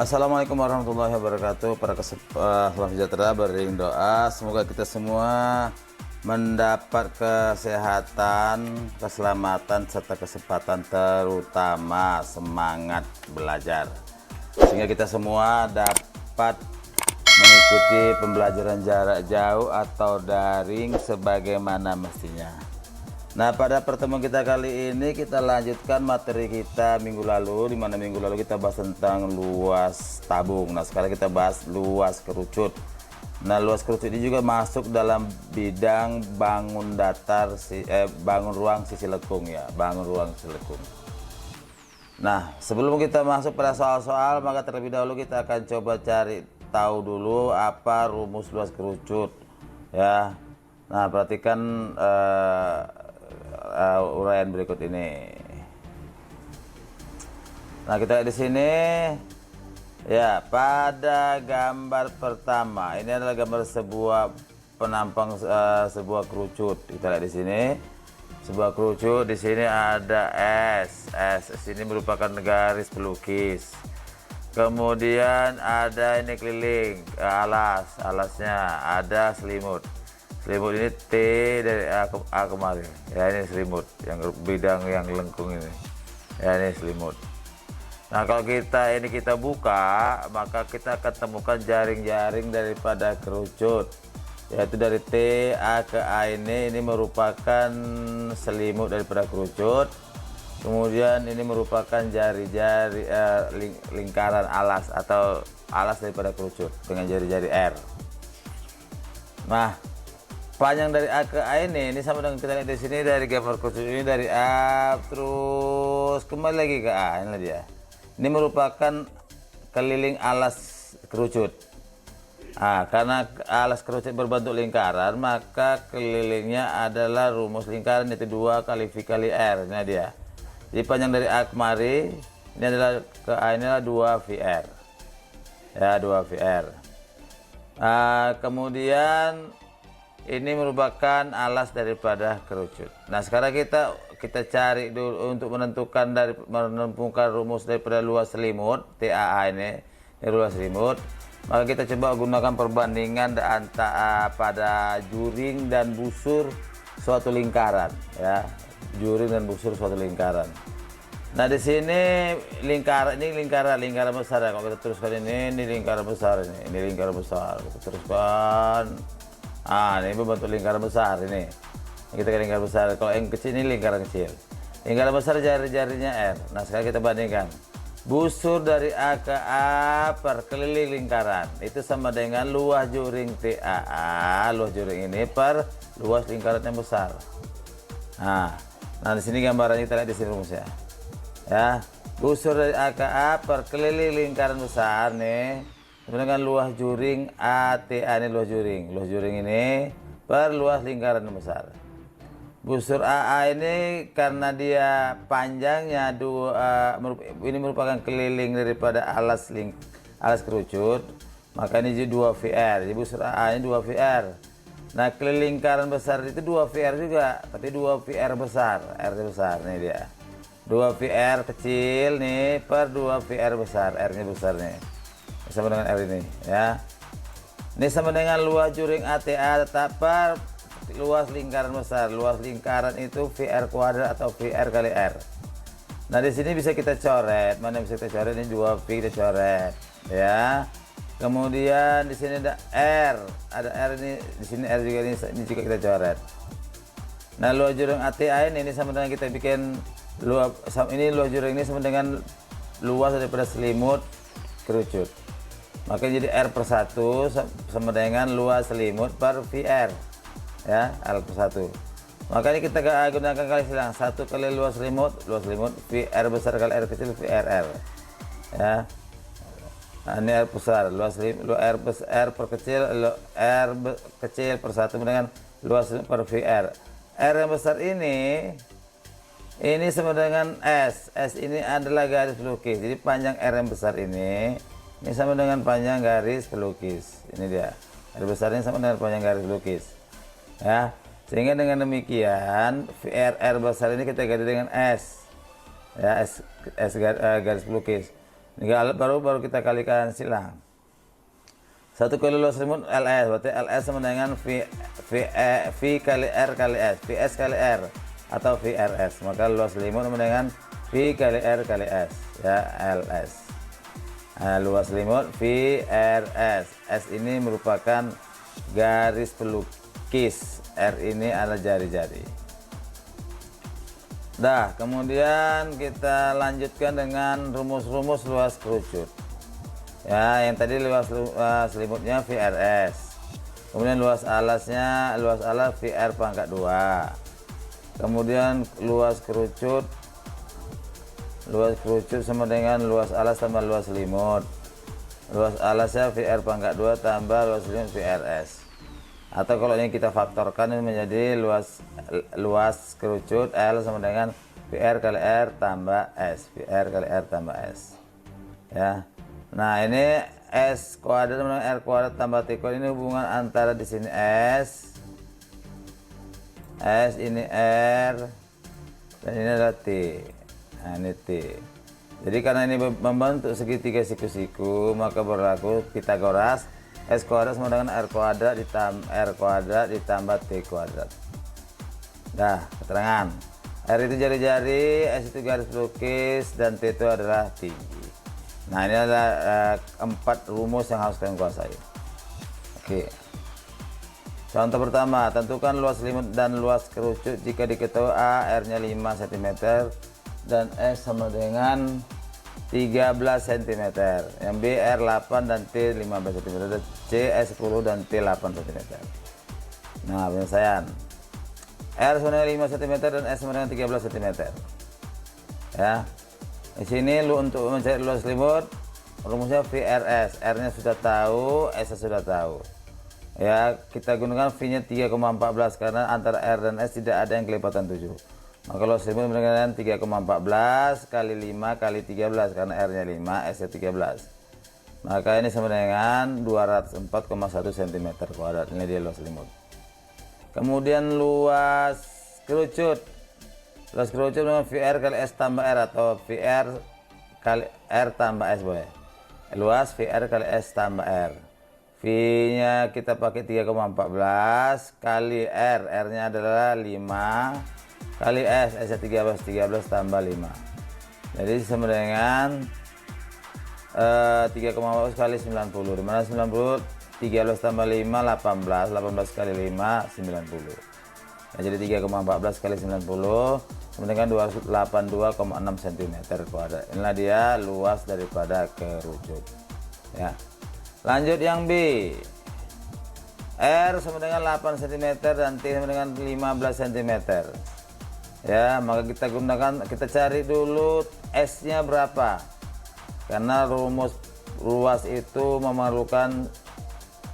Assalamualaikum warahmatullahi wabarakatuh. Para salam sejahtera, beriring doa semoga kita semua mendapat kesehatan, keselamatan serta kesempatan, terutama semangat belajar, sehingga kita semua dapat mengikuti pembelajaran jarak jauh atau daring sebagaimana mestinya. Nah, pada pertemuan kita kali ini kita lanjutkan materi kita minggu lalu, di mana minggu lalu kita bahas tentang luas tabung. Nah, sekarang kita bahas luas kerucut. Nah, luas kerucut ini juga masuk dalam bidang bangun datar, bangun ruang sisi lekung ya, bangun ruang sisi lekung. Nah, sebelum kita masuk pada soal-soal, maka terlebih dahulu kita akan coba cari tahu dulu apa rumus luas kerucut ya. Nah, perhatikan uraian berikut ini. Nah, kita lihat di sini ya, pada gambar pertama ini adalah gambar sebuah penampang sebuah kerucut. Kita lihat di sini sebuah kerucut, di sini ada S ini merupakan garis pelukis. Kemudian ada ini keliling alasnya ada selimut. Selimut ini T dari A kemarin ya, ini selimut yang bidang yang lengkung ini ya, ini selimut. Nah, kalau kita buka, maka kita akan temukan jaring-jaring daripada kerucut, yaitu dari T A ke A. Ini merupakan selimut daripada kerucut. Kemudian ini merupakan jari-jari lingkaran alas atau alas daripada kerucut dengan jari-jari R. Nah, panjang dari A ke A ini sama dengan kita lihat di sini dari gambar kerucut ini, dari A terus kembali lagi ke A. Inilah dia. Ini merupakan keliling alas kerucut. Nah, karena alas kerucut berbentuk lingkaran, maka kelilingnya adalah rumus lingkaran, yaitu 2 kali V kali R. Ini dia. Jadi panjang dari A kemari ini adalah ke A, ini adalah 2 VR ya, 2 VR. Kemudian ini merupakan alas daripada kerucut. Nah, sekarang kita cari dulu untuk menemukan rumus daripada luas selimut TAA ini luas selimut. Maka kita coba gunakan perbandingan antara pada juring dan busur suatu lingkaran ya, juring dan busur suatu lingkaran. Nah, di sini lingkaran besar ya. Kalau kita teruskan ini lingkaran besar, ini lingkaran besar. Kita teruskan. Ini berbentuk lingkaran besar ini. Kita ke lingkaran besar. Kalau yang kecil ini lingkaran kecil. Lingkaran besar jari-jarinya R. Nah, sekarang kita bandingkan. Busur dari A ke A per keliling lingkaran itu sama dengan luas juring TAA, luas juring ini per luas lingkaran yang besar. Nah, di sini gambarannya kita lihat di sini rumusnya. Ya, busur dari A ke A per keliling lingkaran besar nih dengan luas juring ATA, ini luas juring ini per luas lingkaran yang besar. Busur AA ini karena dia panjangnya ini merupakan keliling daripada alas kerucut, maka ini jadi 2 VR. Jadi busur AA ini 2 VR. Nah, keliling lingkaran besar itu 2 VR juga, tapi 2 VR besar, R besar. Ini dia 2 VR kecil nih per 2 VR besar, R nya besar nih, sama dengan R ini ya. Ini sama dengan luas juring ATA tetap per luas lingkaran besar. Luas lingkaran itu VR kuadrat atau VR kali R. Nah, di sini bisa kita coret. Mana bisa kita coret? Ini 2V kita coret ya. Kemudian di sini ada R, ini di sini R juga, ini juga kita coret. Nah, luas juring ATA ini sama dengan kita bikin luas juring ini sama dengan luas daripada selimut kerucut. Maka jadi R per 1 sama dengan luas selimut per VR ya, R per 1. Maka ini kita gunakan kali silang, 1 kali luas selimut VR besar kali R kecil VRR ya. Nah, ini R besar, luas selimut R per kecil, R kecil per 1 dengan luas selimut per VR. R yang besar ini sama dengan S ini adalah garis pelukis. Jadi panjang R yang besar ini sama dengan panjang garis pelukis. Ini dia, garis besar ini sama dengan panjang garis pelukis ya. Sehingga dengan demikian VRR besar ini kita ganti dengan S, ya, garis pelukis. Ini baru kita kalikan silang. 1 kali luas selimut LS, berarti LS sama dengan V kali R kali S, VS kali R atau VRS. Maka luas selimut sama dengan V kali R kali S, ya, LS. Nah, luas selimut VRS. S ini merupakan garis pelukis, R ini adalah jari-jari. Dah, kemudian kita lanjutkan dengan rumus-rumus luas kerucut. Ya, yang tadi luas selimutnya VRS. Kemudian luas alasnya, luas alas VR pangkat 2. Kemudian luas kerucut sama dengan luas alas tambah luas selimut. Luas alasnya VR pangkat 2 tambah luas selimut VRS. Atau kalau ini kita faktorkan ini menjadi luas kerucut L sama dengan VR kali R tambah S, VR kali R tambah S. Ya. Nah, ini S kuadrat sama dengan R kuadrat tambah T kuadrat, ini hubungan antara di sini S ini R dan ini adalah T. Nah, ini T. Jadi karena ini membentuk segitiga siku-siku, maka berlaku Pitagoras. S kuadrat sama dengan R kuadrat ditambah T kuadrat. Dah, keterangan. R itu jari-jari, S itu garis pelukis, dan T itu adalah tinggi. Nah, ini adalah 4 rumus yang harus kalian kuasai. Oke. Contoh pertama, tentukan luas selimut dan luas kerucut jika diketahui A R-nya 5 cm dan S sama dengan 13 cm, yang B R 8 dan T 15 cm, dan C S 10 dan T 8 cm. Nah, penyelesaian. R sama dengan 5 cm dan S sama dengan 13 cm. Ya. Di sini untuk mencari luas selimut rumusnya VRS, R-nya sudah tahu, S-nya sudah tahu. Ya, kita gunakan V-nya 3,14 karena antara R dan S tidak ada yang kelipatan 7. Maka luas selimut dengan 3,14 kali 5 kali 13 karena R-nya 5, S-nya 13. Maka ini sama dengan 204,1 cm kuadrat. Ini dia luas selimut. Kemudian luas kerucut. Luas kerucut dengan VR kali S tambah R atau VR kali R tambah S boleh. Luas VR kali S tambah R. V-nya kita pakai 3,14 kali R. R-nya adalah 5 kali S. S-nya 13 tambah 5. Jadi sama dengan 3,14 kali 90. Dimana 90? 13 tambah 5 18. 18 kali 5 90. Nah, jadi 3,14 kali 90 dengan 282,6 cm kuadrat. Inilah dia luas daripada kerucut. Ya. Lanjut yang B. R sama dengan 8 cm dan T sama dengan 15 cm. Ya, maka kita cari dulu S-nya berapa. Karena rumus luas itu memerlukan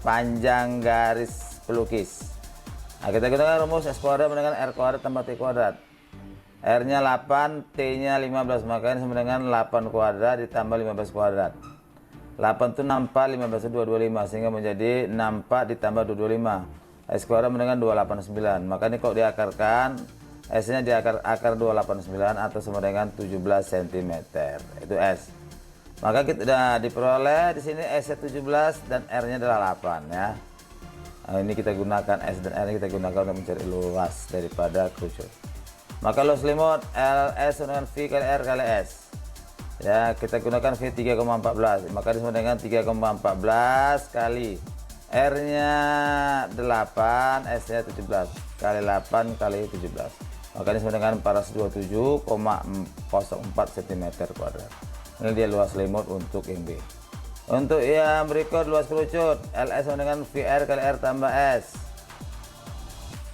panjang garis pelukis. Nah, kita gunakan rumus S kuadrat dengan R kuadrat tambah T kuadrat. R-nya 8, T-nya 15, maka ini sama dengan 8 kuadrat ditambah 15 kuadrat. 8 itu 64, 15 itu 225, sehingga menjadi 64 ditambah 225. S kuadrat dengan 289, maka ini kalau diakarkan, S-nya diakar 289 atau sama dengan 17 cm. Itu S. Maka kita sudah diperoleh di sini S-nya 17 dan R-nya adalah 8 ya. Nah, ini kita gunakan S dan R kita gunakan untuk mencari luas daripada kerucut. Maka luas selimut LS dengan V kali R kali S. Ya, kita gunakan V 3,14. Maka ini sama dengan 3,14 kali R-nya 8, S-nya 17 kali 8 kali 17. Maka ini sama dengan 427,04 cm kuadrat. Ini dia luas selimut untuk yang B. Untuk yang berikut luas kerucut LS sama dengan VR kali R tambah S.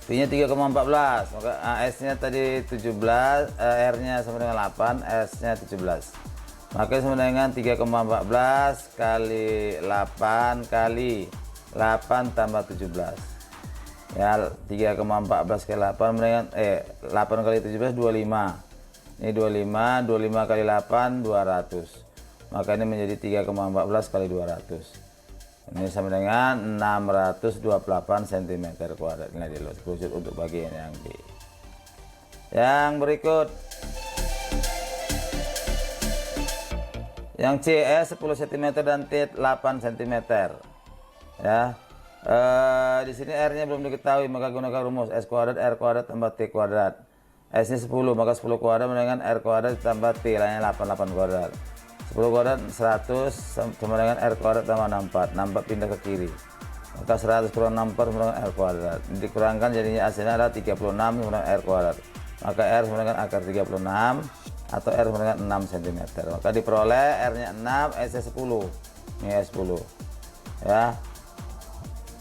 V-nya 3,14, maka S-nya tadi 17, R-nya sama dengan 8, S-nya 17. Maka sama dengan 3,14 kali 8 kali 8 tambah 17. Ya, 3,14 kali 8 dengan 8 kali 17 25. Ini 25 kali 8 200. Maka ini menjadi 3,14 kali 200. Ini sama dengan 628 cm kuadrat nilai di luas kerucut untuk bagian yang B. Yang berikut yang C, S 10 cm dan T 8 cm. Ya. Di sini R-nya belum diketahui, maka gunakan rumus S kuadrat R kuadrat tambah T kuadrat. S-nya 10, maka 10 kuadrat dengan R kuadrat tambah T lainnya 88 kuadrat. 10 kuadrat 100 sama dengan R kuadrat tambah 64. 64 pindah ke kiri. Maka 100 kurang 64 sama dengan R kuadrat. Dikurangkan jadinya hasilnya adalah 36 sama dengan R kuadrat. Maka R sama dengan akar 36 atau R sama dengan 6 cm. Maka diperoleh R-nya 6, S-nya 10. Ini S10. Ya.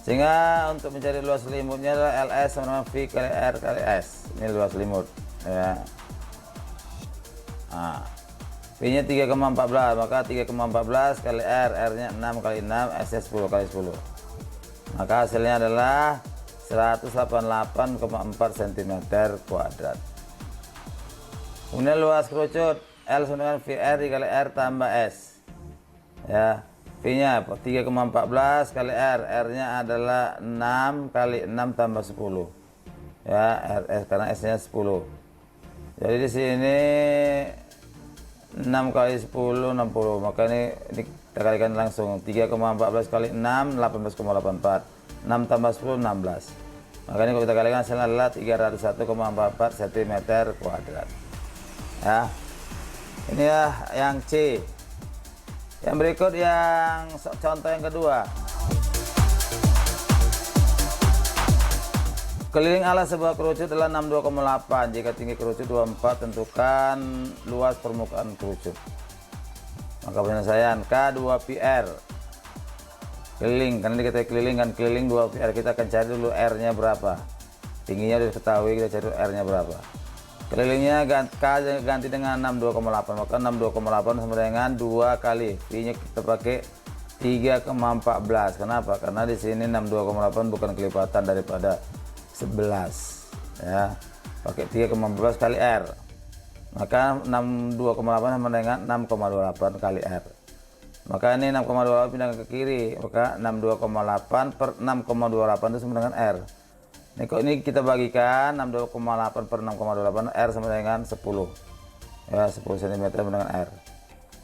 Sehingga untuk mencari luas selimutnya adalah LS sama dengan V kali R kali S. Ini luas selimut. Ya. Nah. V-nya 3,14, maka 3,14 kali R, R-nya 6 kali 6, S-nya 10 kali 10. Maka hasilnya adalah 188,4 cm kuadrat. Kemudian luas kerucut L sama dengan VR dikali R tambah S. Ya, V-nya 3,14 kali R, R-nya adalah 6 kali 6 tambah 10. Ya, RS karena S-nya 10. Jadi di sini 6 kali 10 60, maka ini kita kalikan langsung 3,14 kali 6 18,84, 6 tambah 10 16. Maka ini kalau kita kalikan hasilnya adalah 301,44 cm kuadrat. Ya, ini ya yang C. Yang berikut yang contoh yang kedua. Keliling alas sebuah kerucut adalah 62,8. Jika tinggi kerucut 24, tentukan luas permukaan kerucut. Maka penyelesaian K2PR. Keliling, karena dikatakan keliling kan, keliling 2PR. Kita akan cari dulu R-nya berapa. Tingginya sudah diketahui, kita cari R-nya berapa. Kelilingnya K ganti dengan 62,8. Maka 62,8 sama dengan 2 kali. V-nya kita pakai 3,14. Kenapa? Karena di sini 62,8 bukan kelipatan daripada 11, ya, pakai 3,14 kali R, maka 62,8 sama dengan 6,28 kali R. Maka ini 6,28 pindah ke kiri, maka 62,8 per 6,28 itu sama dengan R. Ini kok ini kita bagikan 62,8 per 6,28, R sama dengan 10, ya, 10 cm sama dengan R.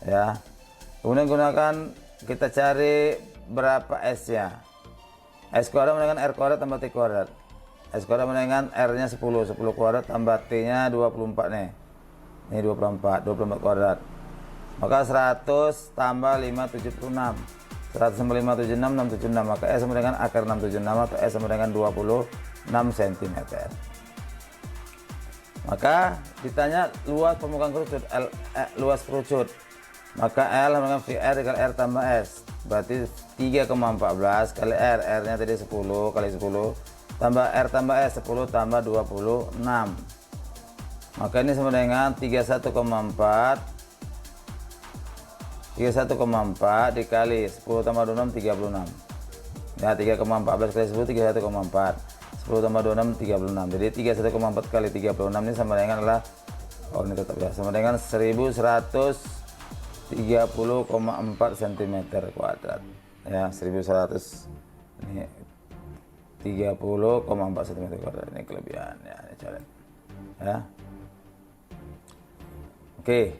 Ya, kemudian gunakan kita cari berapa S-nya. S kuadrat dengan R kuadrat tambah T kuadrat. S kuadrat dengan R-nya 10 kuadrat tambah T-nya 24 nih. Ini 24 kuadrat. Maka 100 tambah 576. 100 tambah 576 676. Maka S sama dengan akar 676 atau S sama dengan 26 cm. Maka ditanya luas permukaan kerucut, luas kerucut. Maka L sama dengan VR kali R tambah S. Berarti 3,14 kali R. R-nya tadi 10 kali 10 tambah R tambah S 10 tambah 26. Maka ini sama dengan 31,4 dikali 10 tambah 26 36. Ya, 3,14 kali 10 31,4. 10 tambah 26 36. Jadi 31,4 kali 36 ini sama dengan adalah, oh ini tetap ya, sama dengan 1130,4 cm kuadrat. Ya, 1100 ini 30,4 cm kuadrat. Ini kelebihan ya, ini coret. Ya. Oke.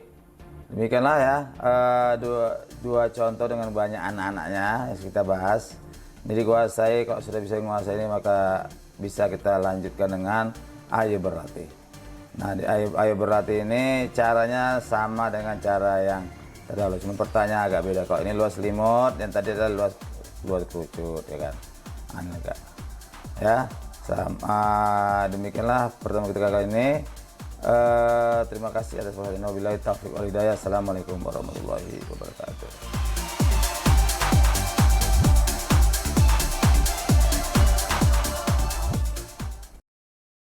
Demikianlah ya dua contoh dengan banyak anak-anaknya yang kita bahas. Jadi kuasai, kalau sudah bisa menguasai ini maka bisa kita lanjutkan dengan ayo berlatih. Nah, di ayo berlatih ini caranya sama dengan cara yang terdahulu, cuma pertanyaan agak beda. Kalau ini luas selimut, yang tadi adalah luas kerucut, ya kan. Aneh kan? Ya, sama demikianlah pertemuan kita kali ini. Terima kasih atas perhatian. Wabillahi taufiq wal hidayah. Assalamualaikum warahmatullahi wabarakatuh.